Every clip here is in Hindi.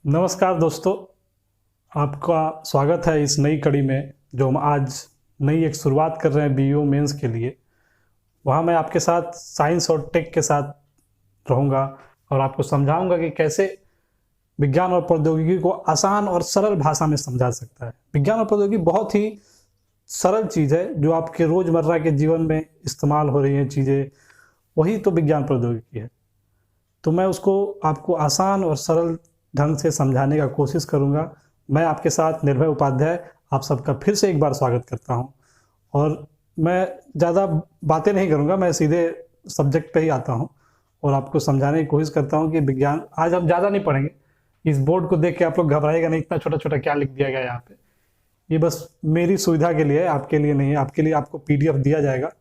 नमस्कार दोस्तों, आपका स्वागत है इस नई कड़ी में जो हम आज नई एक शुरुआत कर रहे हैं बीईओ मेंस के लिए। वहाँ मैं आपके साथ साइंस और टेक के साथ रहूँगा और आपको समझाऊंगा कि कैसे विज्ञान और प्रौद्योगिकी को आसान और सरल भाषा में समझा सकता है। विज्ञान और प्रौद्योगिकी बहुत ही सरल चीज़ है जो आपके रोज़मर्रा के जीवन में इस्तेमाल हो रही हैं चीज़ें, वही तो विज्ञान प्रौद्योगिकी है। तो मैं उसको आपको आसान और सरल ढंग से समझाने का कोशिश करूंगा। मैं आपके साथ निर्भय उपाध्याय आप सबका फिर से एक बार स्वागत करता हूं और मैं ज़्यादा बातें नहीं करूंगा, मैं सीधे सब्जेक्ट पे ही आता हूं और आपको समझाने की कोशिश करता हूं कि विज्ञान आज हम ज़्यादा नहीं पढ़ेंगे। इस बोर्ड को देख के आप लोग घबराएगा नहीं, इतना छोटा छोटा क्या लिख दिया गया यहाँ पे। ये बस मेरी सुविधा के लिए है, आपके लिए नहीं है। आपके लिए आपको पीडीएफ दिया जाएगा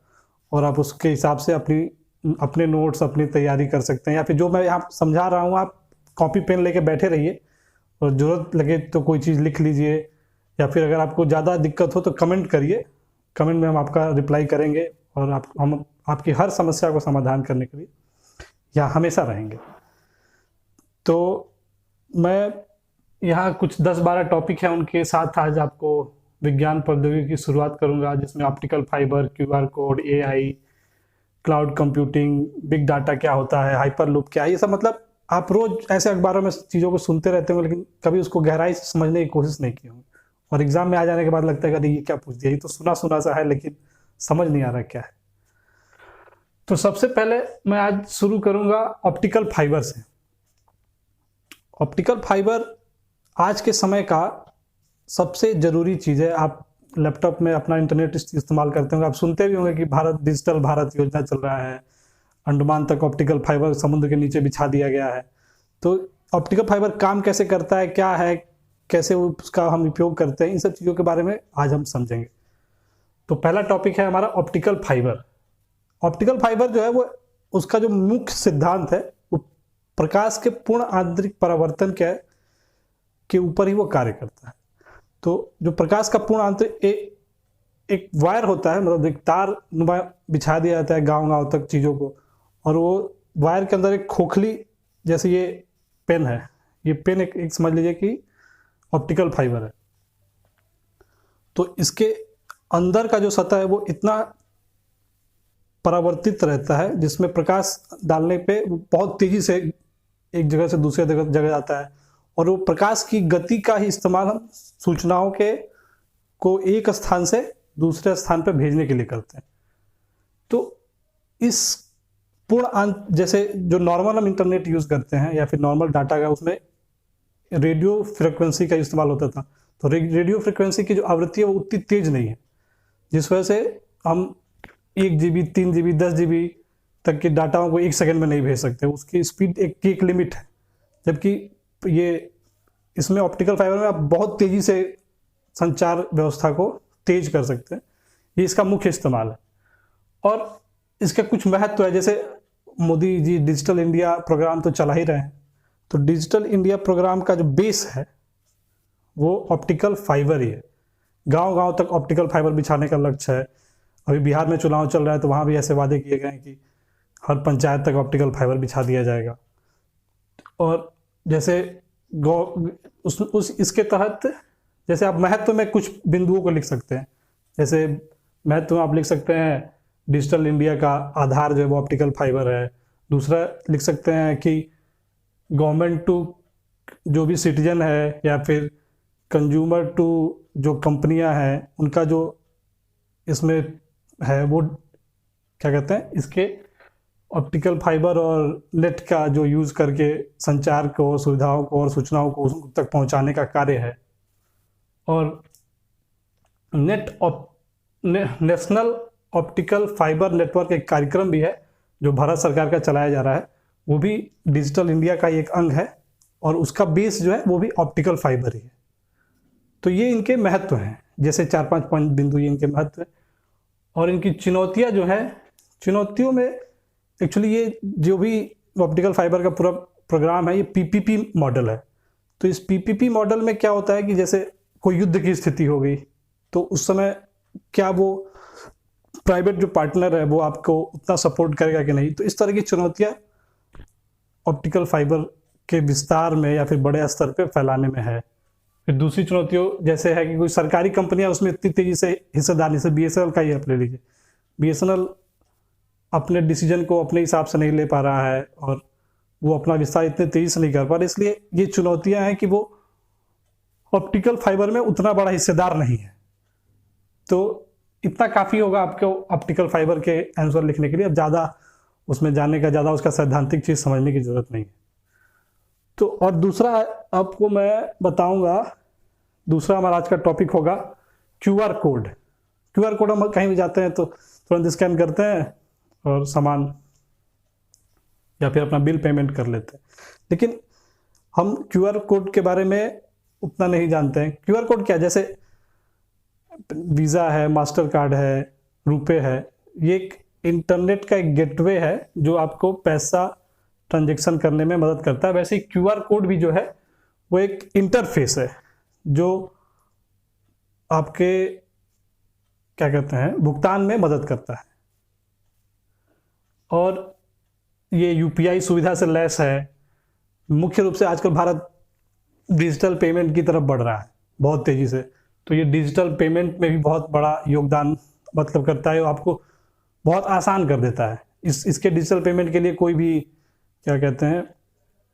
और आप उसके हिसाब से अपने नोट्स अपनी तैयारी कर सकते हैं, या फिर जो मैं यहाँ समझा रहा हूँ आप कॉपी पेन लेके बैठे रहिए और ज़रूरत लगे तो कोई चीज़ लिख लीजिए, या फिर अगर आपको ज़्यादा दिक्कत हो तो कमेंट करिए। कमेंट में हम आपका रिप्लाई करेंगे और हम आपकी हर समस्या को समाधान करने के लिए यहाँ हमेशा रहेंगे। तो मैं यहाँ कुछ 10-12 टॉपिक हैं, उनके साथ आज आपको विज्ञान प्रौद्योगिकी की शुरुआत करूँगा, जिसमें optical fibre, QR code, AI, cloud computing, big data क्या होता है, हाइपर लूप क्या है, ये सब मतलब आप रोज ऐसे अखबारों में चीज़ों को सुनते रहते होंगे लेकिन कभी उसको गहराई से समझने की कोशिश नहीं की होंगी और एग्जाम में आ जाने के बाद लगता है कि अरे ये क्या पूछ दिया, ये तो सुना सुना सा है लेकिन समझ नहीं आ रहा क्या है। तो सबसे पहले मैं आज शुरू करूंगा ऑप्टिकल फाइबर से। ऑप्टिकल फाइबर आज के समय का सबसे ज़रूरी चीज़ है। आप लैपटॉप में अपना इंटरनेट इस्तेमाल करते होंगे, आप सुनते भी होंगे कि भारत डिजिटल भारत योजना चल रहा है, अंडमान तक ऑप्टिकल फाइबर समुद्र के नीचे बिछा दिया गया है। तो ऑप्टिकल फाइबर काम कैसे करता है, क्या है, कैसे उसका हम उपयोग करते हैं, इन सब चीज़ों के बारे में आज हम समझेंगे। तो पहला टॉपिक है हमारा ऑप्टिकल फाइबर। ऑप्टिकल फाइबर जो है वो उसका जो मुख्य सिद्धांत है वो प्रकाश के पूर्ण आंतरिक परावर्तन के ऊपर ही वो कार्य करता है। तो जो प्रकाश का पूर्ण आंतरिक एक वायर होता है, मतलब एक तार नुमा बिछा दिया जाता है गांव गांव तक चीज़ों को, और वो वायर के अंदर एक खोखली, जैसे ये पेन है, ये पेन एक समझ लीजिए कि ऑप्टिकल फाइबर है। तो इसके अंदर का जो सतह है वो इतना परावर्तित रहता है जिसमें प्रकाश डालने पे वो बहुत तेजी से एक जगह से दूसरे जगह जाता है, और वो प्रकाश की गति का ही इस्तेमाल हम सूचनाओं को एक स्थान से दूसरे स्थान पर भेजने के लिए करते हैं। तो इस जैसे जो नॉर्मल हम इंटरनेट यूज़ करते हैं या फिर नॉर्मल डाटा का, उसमें रेडियो फ्रिक्वेंसी का इस्तेमाल होता था। तो रेडियो फ्रिक्वेंसी की जो आवृत्ति है वो उतनी तेज नहीं है, जिस वजह से हम 1 GB 3 GB 10 GB तक के डाटाओं को 1 सेकंड में नहीं भेज सकते। उसकी स्पीड एक लिमिट है, जबकि ये इसमें ऑप्टिकल फाइबर में आप बहुत तेज़ी से संचार व्यवस्था को तेज कर सकते हैं। ये इसका मुख्य इस्तेमाल है और इसका कुछ महत्व है। जैसे Modi ji digital India programme तो चला ही रहे हैं, तो डिजिटल इंडिया प्रोग्राम का जो बेस है वो ऑप्टिकल फाइबर ही है। गांव गांव तक ऑप्टिकल फाइबर बिछाने का लक्ष्य है। अभी बिहार में चुनाव चल रहा है तो वहाँ भी ऐसे वादे किए गए हैं कि हर पंचायत तक ऑप्टिकल फाइबर बिछा दिया जाएगा। और जैसे इसके तहत जैसे आप महत्व में कुछ बिंदुओं को लिख सकते हैं। जैसे महत्व में आप लिख सकते हैं डिजिटल इंडिया का आधार जो है वो ऑप्टिकल फाइबर है। दूसरा लिख सकते हैं कि गवर्नमेंट टू जो भी सिटीजन है या फिर कंज्यूमर टू जो कंपनियां हैं उनका जो इसमें है वो क्या कहते हैं, इसके ऑप्टिकल फाइबर और नेट का जो यूज़ करके संचार को, सुविधाओं को और सूचनाओं को उन तक पहुंचाने का कार्य है। और नेशनल ऑप्टिकल फाइबर नेटवर्क एक कार्यक्रम भी है जो भारत सरकार का चलाया जा रहा है, वो भी डिजिटल इंडिया का एक अंग है और उसका बेस जो है वो भी ऑप्टिकल फाइबर ही है। तो ये इनके महत्व हैं, जैसे 4-5 पॉइंट बिंदु ये इनके महत्व है। और इनकी चुनौतियां जो है, चुनौतियों में एक्चुअली ये जो भी ऑप्टिकल फाइबर का पूरा प्रोग्राम है ये पीपीपी मॉडल है। तो इस पीपीपी मॉडल में क्या होता है कि जैसे कोई युद्ध की स्थिति हो गई तो उस समय क्या वो प्राइवेट जो पार्टनर है वो आपको उतना सपोर्ट करेगा कि नहीं। तो इस तरह की चुनौतियां ऑप्टिकल फाइबर के विस्तार में या फिर बड़े स्तर पे फैलाने में है। फिर दूसरी चुनौतियों जैसे है कि कोई सरकारी कंपनियां उसमें इतनी तेजी से हिस्सेदार, जैसे बीएसएनएल का ही आप ले लीजिए, बीएसएनएल अपने डिसीजन को अपने हिसाब से नहीं ले पा रहा है और वो अपना विस्तार इतने तेजी से नहीं कर पा रहा, इसलिए ये चुनौतियां हैं कि वो ऑप्टिकल फाइबर में उतना बड़ा हिस्सेदार नहीं है। तो इतना काफ़ी होगा आपको ऑप्टिकल फाइबर के आंसर लिखने के लिए, अब ज़्यादा उसमें जाने का, ज़्यादा उसका सैद्धांतिक चीज़ समझने की ज़रूरत नहीं है। तो और दूसरा आपको मैं बताऊंगा, दूसरा हमारा आज का टॉपिक होगा क्यूआर कोड। क्यूआर कोड हम कहीं भी जाते हैं तो तुरंत स्कैन करते हैं और सामान या फिर अपना बिल पेमेंट कर लेते हैं, लेकिन हम क्यूआर कोड के बारे में उतना नहीं जानते हैं। क्यूआर कोड क्या है? जैसे वीज़ा है, मास्टर कार्ड है, रुपए है, ये एक इंटरनेट का एक गेटवे है जो आपको पैसा ट्रांजैक्शन करने में मदद करता है। वैसे ही क्यूआर कोड भी जो है वो एक इंटरफेस है जो आपके क्या कहते हैं भुगतान में मदद करता है, और ये यूपीआई सुविधा से लैस है। मुख्य रूप से आजकल भारत डिजिटल पेमेंट की तरफ बढ़ रहा है बहुत तेजी से, तो ये डिजिटल पेमेंट में भी बहुत बड़ा योगदान मतलब करता है, आपको बहुत आसान कर देता है। इसके डिजिटल पेमेंट के लिए कोई भी क्या कहते हैं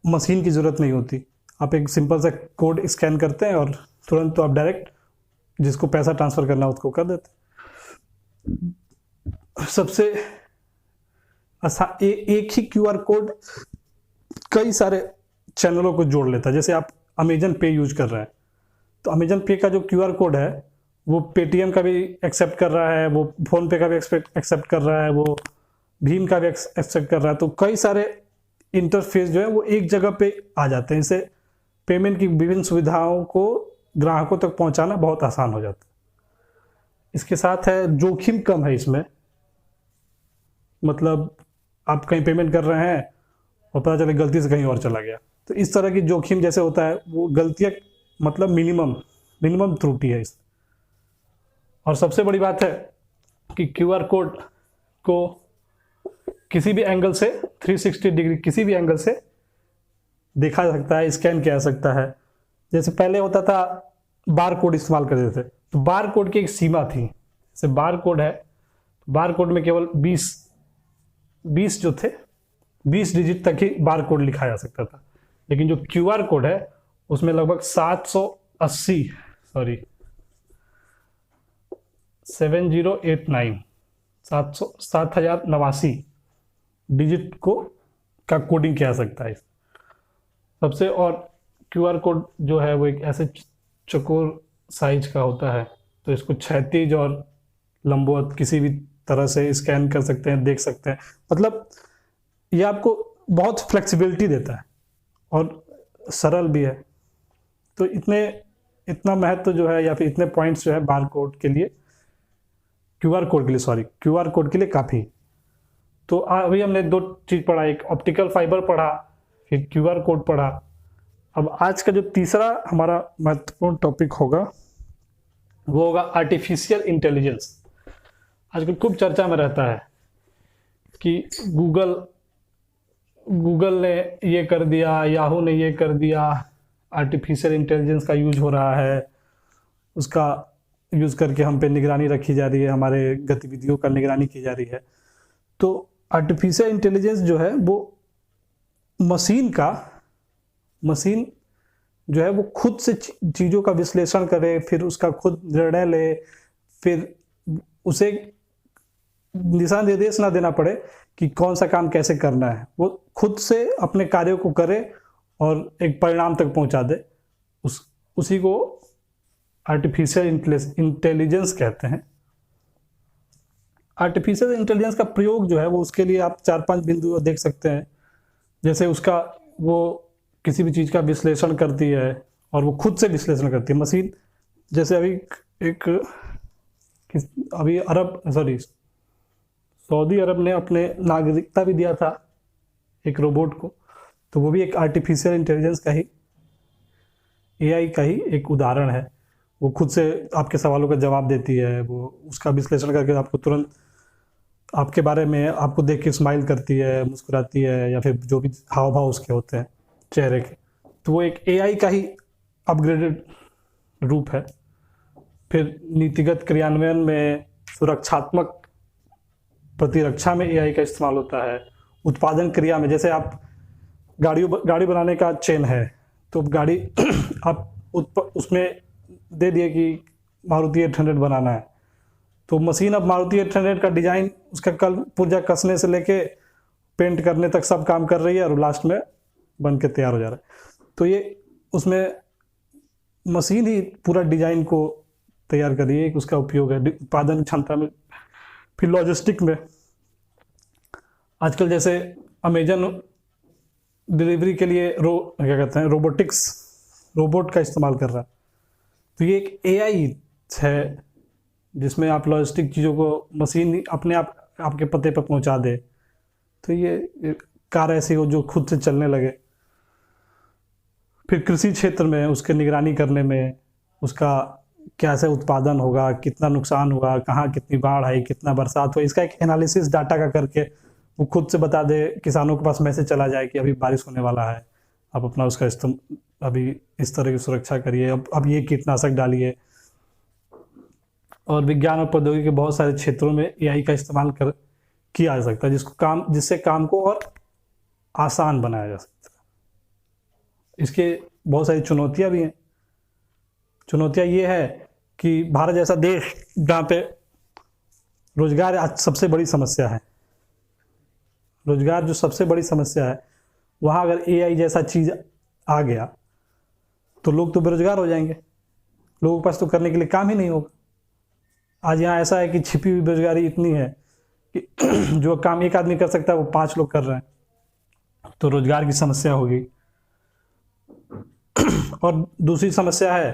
मशीन की ज़रूरत नहीं होती। आप एक सिंपल सा कोड स्कैन करते हैं और तुरंत तो आप डायरेक्ट जिसको पैसा ट्रांसफ़र करना है उसको कर देते हैं। सबसे एक ही क्यूआर कोड कई सारे चैनलों को जोड़ लेता है। जैसे आप अमेजन पे यूज कर रहे हैं तो अमेजन पे का जो क्यूआर कोड है वो पेटीएम का भी एक्सेप्ट कर रहा है, वो फ़ोन पे का भी एक्सेप्ट कर रहा है, वो भीम का भी एक्सेप्ट कर रहा है। तो कई सारे इंटरफेस जो है वो एक जगह पे आ जाते हैं। इससे पेमेंट की विभिन्न सुविधाओं को ग्राहकों तक पहुंचाना बहुत आसान हो जाता है। इसके साथ है जोखिम कम है इसमें, मतलब आप कहीं पेमेंट कर रहे हैं और पता चले गलती से कहीं और चला गया, तो इस तरह की जोखिम जैसे होता है वो गलतियाँ मतलब मिनिमम त्रुटि है इस। और सबसे बड़ी बात है कि क्यूआर कोड को किसी भी एंगल से 360 डिग्री किसी भी एंगल से देखा जा सकता है, स्कैन किया जा सकता है। जैसे पहले होता था बार कोड इस्तेमाल करते थे, तो बार कोड की एक सीमा थी। जैसे बार कोड है, बार कोड में केवल 20 जो थे 20 डिजिट तक ही बार कोड लिखा जा सकता था, लेकिन जो क्यूआर कोड है उसमें लगभग 7089 डिजिट का कोडिंग किया जा सकता है। सबसे और क्यूआर कोड जो है वो एक ऐसे चौकोर साइज का होता है, तो इसको क्षैतिज और लंबवत किसी भी तरह से स्कैन कर सकते हैं, देख सकते हैं। मतलब ये आपको बहुत फ्लेक्सिबिलिटी देता है और सरल भी है। तो इतना महत्व जो है या फिर इतने पॉइंट्स जो है बार कोड के लिए, क्यूआर कोड के लिए काफ़ी। तो अभी हमने 2 चीज़ पढ़ा, एक ऑप्टिकल फाइबर पढ़ा, फिर क्यूआर कोड पढ़ा। अब आज का जो तीसरा हमारा महत्वपूर्ण टॉपिक होगा वो होगा आर्टिफिशियल इंटेलिजेंस। आजकल खूब चर्चा में रहता है कि गूगल ने ये कर दिया, याहू ने ये कर दिया, आर्टिफिशियल इंटेलिजेंस का यूज हो रहा है, उसका यूज़ करके हम पे निगरानी रखी जा रही है, हमारे गतिविधियों का निगरानी की जा रही है। तो आर्टिफिशियल इंटेलिजेंस जो है वो मशीन जो है वो खुद से चीज़ों का विश्लेषण करे, फिर उसका खुद निर्णय ले, फिर उसे दिशा निर्देश ना देना पड़े कि कौन सा काम कैसे करना है, वो खुद से अपने कार्यों को करे और एक परिणाम तक पहुंचा दे। उसी को आर्टिफिशियल इंटेलिजेंस कहते हैं। आर्टिफिशियल इंटेलिजेंस का प्रयोग जो है वो उसके लिए आप 4-5 बिंदु देख सकते हैं। जैसे वो किसी भी चीज़ का विश्लेषण करती है और वो खुद से विश्लेषण करती है मशीन। जैसे अभी सऊदी अरब ने अपने नागरिकता भी दिया था एक रोबोट को, तो वो भी एक आर्टिफिशियल इंटेलिजेंस का ही, एआई का ही एक उदाहरण है। वो खुद से आपके सवालों का जवाब देती है, वो उसका विश्लेषण करके आपको तुरंत आपके बारे में आपको देख के स्माइल करती है, मुस्कुराती है, या फिर जो भी हाव भाव उसके होते हैं चेहरे के, तो वो एक एआई का ही अपग्रेडेड रूप है। फिर नीतिगत क्रियान्वयन में, सुरक्षात्मक प्रतिरक्षा में एआई का इस्तेमाल होता है। उत्पादन क्रिया में, जैसे आप गाड़ी बनाने का चेन है, तो गाड़ी आप उसमें दे दिए कि मारुति 800 बनाना है, तो मशीन अब मारुति 800 का डिजाइन, उसका कल पुर्जा कसने से लेके पेंट करने तक सब काम कर रही है, और लास्ट में बन के तैयार हो जा रहा है। तो ये उसमें मशीन ही पूरा डिजाइन को तैयार कर रही है, उसका उपयोग है उत्पादन क्षमता में। फिर लॉजिस्टिक में, आजकल जैसे अमेजन डिलीवरी के लिए क्या कहते हैं, रोबोट का इस्तेमाल कर रहा है। तो ये एक एआई है जिसमें आप लॉजिस्टिक चीज़ों को मशीन अपने आप आपके पते पर पहुंचा दे। तो ये कार ऐसी हो जो खुद से चलने लगे। फिर कृषि क्षेत्र में उसके निगरानी करने में, उसका कैसे उत्पादन होगा, कितना नुकसान हुआ, कहाँ कितनी बाढ़ आई, कितना बरसात हुआ, इसका एक एनालिसिस डाटा का करके वो खुद से बता दे, किसानों के पास मैसेज चला जाए कि अभी बारिश होने वाला है, आप अपना उसका अभी इस तरह की सुरक्षा करिए, अब ये कीटनाशक डालिए। और विज्ञान और प्रौद्योगिकी के बहुत सारे क्षेत्रों में एआई का इस्तेमाल किया जा सकता है, जिससे काम को और आसान बनाया जा सकता है। इसके बहुत सारी चुनौतियां भी हैं। चुनौतियां ये है कि भारत जैसा देश जहाँ पे रोजगार आज सबसे बड़ी समस्या है, रोजगार जो सबसे बड़ी समस्या है, वहाँ अगर एआई जैसा चीज़ आ गया तो लोग तो बेरोजगार हो जाएंगे, लोगों के पास तो करने के लिए काम ही नहीं होगा। आज यहाँ ऐसा है कि छिपी हुई बेरोजगारी इतनी है कि जो काम एक आदमी कर सकता है वो 5 लोग कर रहे हैं, तो रोजगार की समस्या होगी। और दूसरी समस्या है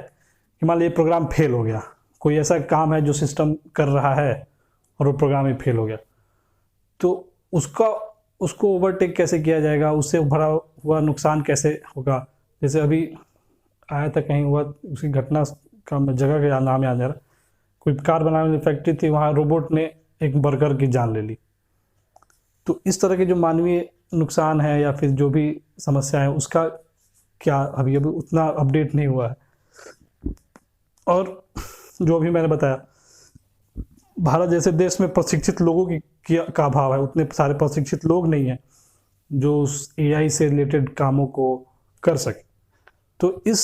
कि मान लीजिए प्रोग्राम फेल हो गया, कोई ऐसा काम है जो सिस्टम कर रहा है और वो प्रोग्राम ही फेल हो गया, तो उसको ओवरटेक कैसे किया जाएगा, उससे भरा हुआ नुकसान कैसे होगा। जैसे अभी आया था कहीं हुआ, उसी घटना का जगह का नाम याद आ रहा, कोई कार बनाने वाली फैक्ट्री थी, वहाँ रोबोट ने एक वर्कर की जान ले ली। तो इस तरह के जो मानवीय नुकसान है या फिर जो भी समस्या है, उसका क्या अभी उतना अपडेट नहीं हुआ है। और जो अभी मैंने बताया, भारत जैसे देश में प्रशिक्षित लोगों का अभाव है, उतने सारे प्रशिक्षित लोग नहीं हैं जो उस एआई से रिलेटेड कामों को कर सके। तो इस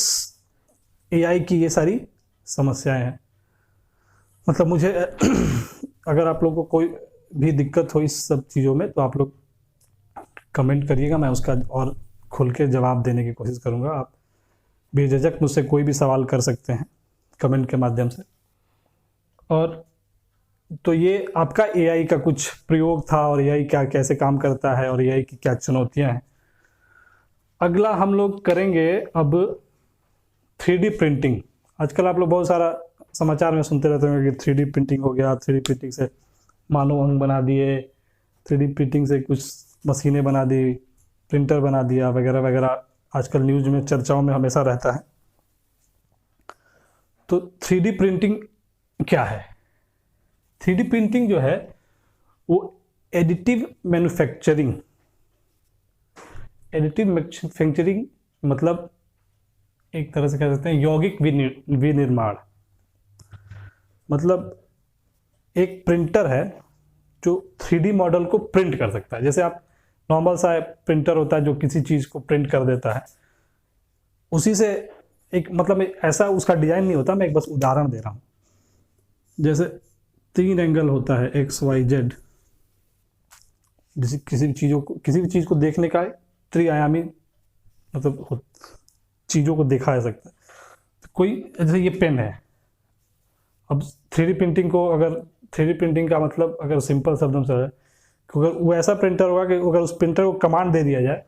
एआई की ये सारी समस्याएं हैं। मतलब मुझे अगर आप लोगों को कोई भी दिक्कत हो इस सब चीज़ों में, तो आप लोग कमेंट करिएगा, मैं उसका और खुल के जवाब देने की कोशिश करूँगा। आप बेझिझक मुझसे कोई भी सवाल कर सकते हैं कमेंट के माध्यम से। और तो ये आपका एआई का कुछ प्रयोग था, और एआई क्या कैसे काम करता है, और एआई की क्या चुनौतियां हैं। अगला हम लोग करेंगे अब 3D प्रिंटिंग। आजकल आप लोग बहुत सारा समाचार में सुनते रहते होंगे कि 3D प्रिंटिंग हो गया, 3D प्रिंटिंग से मानव अंग बना दिए, 3D प्रिंटिंग से कुछ मशीनें बना दी, प्रिंटर बना दिया, वगैरह वगैरह। आजकल न्यूज में चर्चाओं में हमेशा रहता है। तो 3D प्रिंटिंग क्या है? 3D प्रिंटिंग जो है वो एडिटिव मैन्युफैक्चरिंग मतलब एक तरह से कह सकते हैं यौगिक विनिर्माण। मतलब एक प्रिंटर है जो 3D मॉडल को प्रिंट कर सकता है। जैसे आप नॉर्मल सा प्रिंटर होता है जो किसी चीज़ को प्रिंट कर देता है, उसी से एक मतलब ऐसा उसका डिजाइन नहीं होता। मैं एक बस उदाहरण दे रहा हूँ। जैसे 3 एंगल होता है XYZ, जैसे किसी भी चीज़ को देखने का त्रिआयामी मतलब चीज़ों को देखा जा सकता है। तो कोई जैसे ये पेन है, अब 3D प्रिंटिंग को अगर 3D प्रिंटिंग का मतलब अगर सिंपल शब्दों से है, अगर वो ऐसा प्रिंटर होगा कि अगर उस प्रिंटर को कमांड दे दिया जाए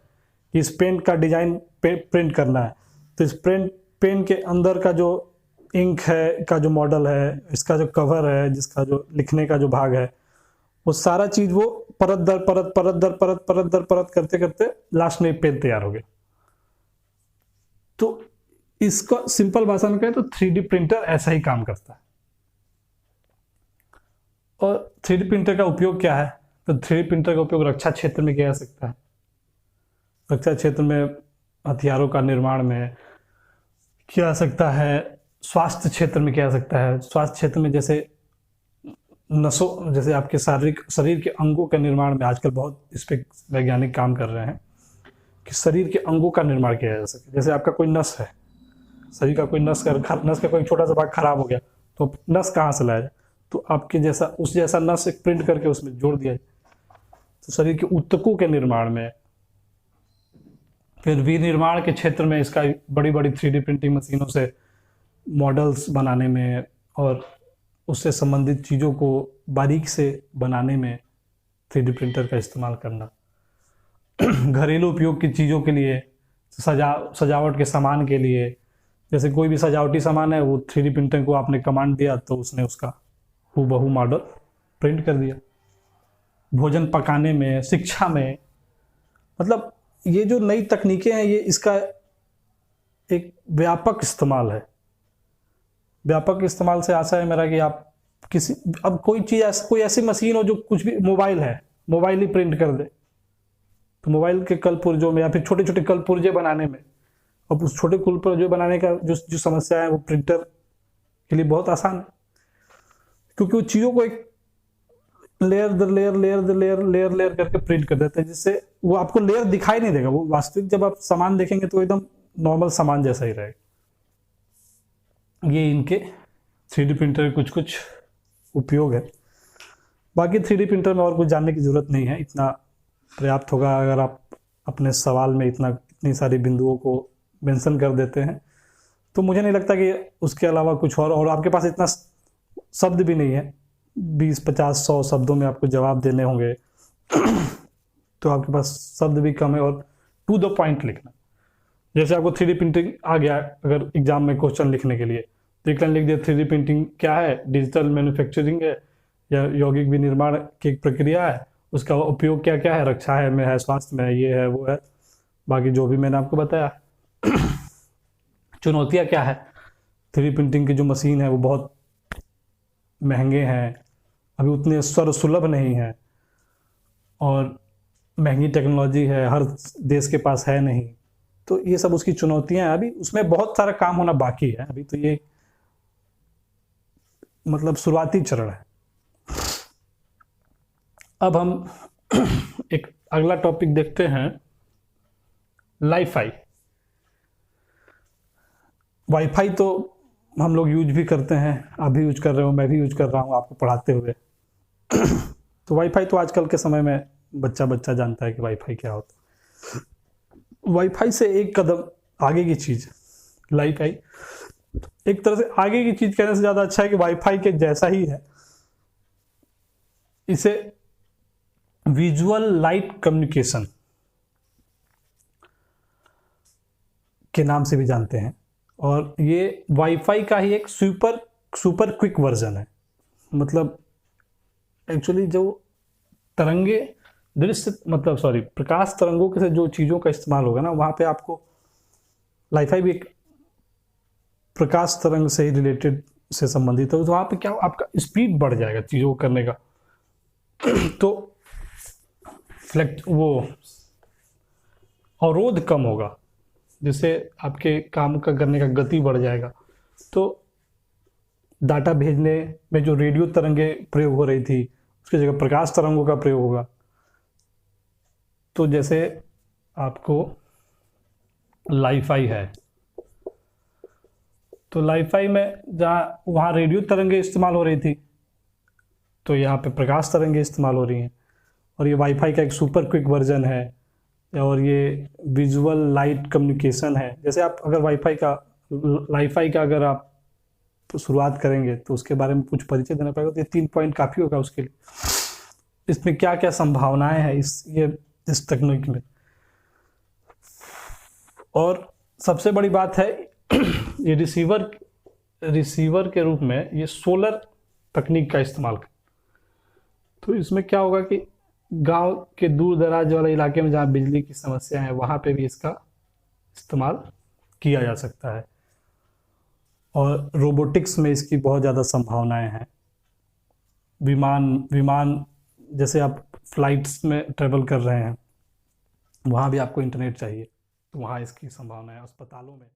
कि इस पेन का डिजाइन प्रिंट करना है, तो इस पेन के अंदर का जो इंक है का जो मॉडल है, इसका जो कवर है, जिसका जो लिखने का जो भाग है, वो सारा चीज वो परत दर परत करते करते लास्ट में पेन तैयार हो गया। तो इसका सिंपल भाषा में कहें तो 3D प्रिंटर ऐसा ही काम करता है। और 3D प्रिंटर का उपयोग क्या है? तो 3D प्रिंटर का उपयोग रक्षा क्षेत्र में किया जा सकता है। रक्षा क्षेत्र में हथियारों का निर्माण में किया जा सकता है, स्वास्थ्य क्षेत्र में किया जा सकता है। स्वास्थ्य क्षेत्र में जैसे नसों, जैसे आपके शारीरिक शरीर के अंगों के निर्माण में आजकल बहुत इस पे वैज्ञानिक काम कर रहे हैं कि शरीर के अंगों का निर्माण किया जा सके। जैसे आपका कोई नस है, शरीर का कोई नस का कोई छोटा सा भाग खराब हो गया, तो नस कहाँ से लाया जाए, तो आपके जैसा उस जैसा नस एक प्रिंट करके उसमें जोड़ दिया जाए। तो शरीर के ऊतकों के निर्माण में, फिर विनिर्माण के क्षेत्र में इसका बड़ी बड़ी 3D प्रिंटिंग मशीनों से मॉडल्स बनाने में और उससे संबंधित चीज़ों को बारीक से बनाने में 3D प्रिंटर का इस्तेमाल करना। घरेलू उपयोग की चीज़ों के लिए, सजावट के सामान के लिए, जैसे कोई भी सजावटी सामान है वो 3D प्रिंटर को आपने कमांड दिया तो उसने उसका हूबहू मॉडल प्रिंट कर दिया। भोजन पकाने में, शिक्षा में, मतलब ये जो नई तकनीकें हैं ये इसका एक व्यापक इस्तेमाल है। व्यापक इस्तेमाल से आशा है मेरा कि आप किसी, अब कोई चीज़ कोई ऐसी मशीन हो जो कुछ भी, मोबाइल है, मोबाइल ही प्रिंट कर दे, तो मोबाइल के कल पुर्जों में या फिर छोटे छोटे कल पुर्जे बनाने में, अब उस छोटे कल पुर्जे बनाने का जो समस्या है वो प्रिंटर के लिए बहुत आसान है, क्योंकि वो चीज़ों को एक लेयर दर लेयर लेयर दर लेयर लेयर लेयर करके प्रिंट कर देते हैं, जिससे वो आपको लेयर दिखाई नहीं देगा। वो वास्तविक जब आप सामान देखेंगे तो एकदम नॉर्मल सामान जैसा ही रहेगा। ये इनके 3D प्रिंटर के कुछ कुछ उपयोग है। बाकी 3D प्रिंटर में और कुछ जानने की ज़रूरत नहीं है, इतना पर्याप्त होगा अगर आप अपने सवाल में इतनी सारी बिंदुओं को मेंशन कर देते हैं। तो मुझे नहीं लगता कि उसके अलावा कुछ और आपके पास इतना शब्द भी नहीं है, 20, 50, 100 शब्दों में आपको जवाब देने होंगे तो आपके पास शब्द भी कम है, और टू द पॉइंट लिखना। जैसे आपको 3D प्रिंटिंग आ गया अगर एग्जाम में क्वेश्चन लिखने के लिए, तो एक लाइन लिख दिया 3D प्रिंटिंग क्या है, डिजिटल मैन्युफैक्चरिंग है या यौगिक विनिर्माण की एक प्रक्रिया है, उसका उपयोग क्या क्या है, रक्षा है में है, स्वास्थ्य में है, ये है वो है, बाकी जो भी मैंने आपको बताया। चुनौतियाँ क्या है, 3D प्रिंटिंग की जो मशीन है वो बहुत महंगे हैं, अभी उतने सर्वसुलभ नहीं है, और महंगी टेक्नोलॉजी है, हर देश के पास है नहीं, तो ये सब उसकी चुनौतियां हैं। अभी उसमें बहुत सारा काम होना बाकी है, अभी तो ये मतलब शुरुआती चरण है। अब हम एक अगला टॉपिक देखते हैं, वाईफाई तो हम लोग यूज भी करते हैं, आप भी यूज कर रहे हो, मैं भी यूज कर रहा हूँ आपको पढ़ाते हुए। तो वाईफाई तो आजकल के समय में बच्चा जानता है कि वाईफाई क्या होता है। वाईफाई से एक कदम आगे की चीज वाईफाई, एक तरह से आगे की चीज कहने से ज्यादा अच्छा है कि वाईफाई के जैसा ही है। इसे विजुअल लाइट कम्युनिकेशन के नाम से भी जानते हैं, और ये वाईफाई का ही एक सुपर क्विक वर्जन है। मतलब एक्चुअली जो तरंगे प्रकाश तरंगों के से जो चीज़ों का इस्तेमाल होगा ना, वहाँ पे आपको वाईफाई भी एक प्रकाश तरंग से ही रिलेटेड से संबंधित है, तो वहाँ पे क्या आपका स्पीड बढ़ जाएगा चीज़ों को करने का। तो वो अवरोध कम होगा, जिससे आपके काम का करने का गति बढ़ जाएगा। तो डाटा भेजने में जो रेडियो तरंगे प्रयोग हो रही थी उसकी जगह प्रकाश तरंगों का प्रयोग होगा। तो जैसे आपको वाईफाई है, तो वाईफाई में वहाँ रेडियो तरंगे इस्तेमाल हो रही थी, तो यहाँ पे प्रकाश तरंगे इस्तेमाल हो रही हैं, और ये वाईफाई का एक सुपर क्विक वर्जन है, और ये विजुअल लाइट कम्युनिकेशन है। जैसे आप अगर वाईफाई का अगर आप शुरुआत करेंगे तो उसके बारे में कुछ परिचय देना पड़ेगा, तो ये 3 पॉइंट काफ़ी होगा उसके लिए। इसमें क्या क्या संभावनाएं हैं इस तकनीक में, और सबसे बड़ी बात है ये रिसीवर के रूप में ये सोलर तकनीक का इस्तेमाल कर। तो इसमें क्या होगा कि गांव के दूर दराज वाले इलाके में जहाँ बिजली की समस्या है वहाँ पे भी इसका इस्तेमाल किया जा सकता है, और रोबोटिक्स में इसकी बहुत ज़्यादा संभावनाएं हैं। विमान जैसे आप फ्लाइट्स में ट्रेवल कर रहे हैं, वहाँ भी आपको इंटरनेट चाहिए, तो वहाँ इसकी संभावना है अस्पतालों में।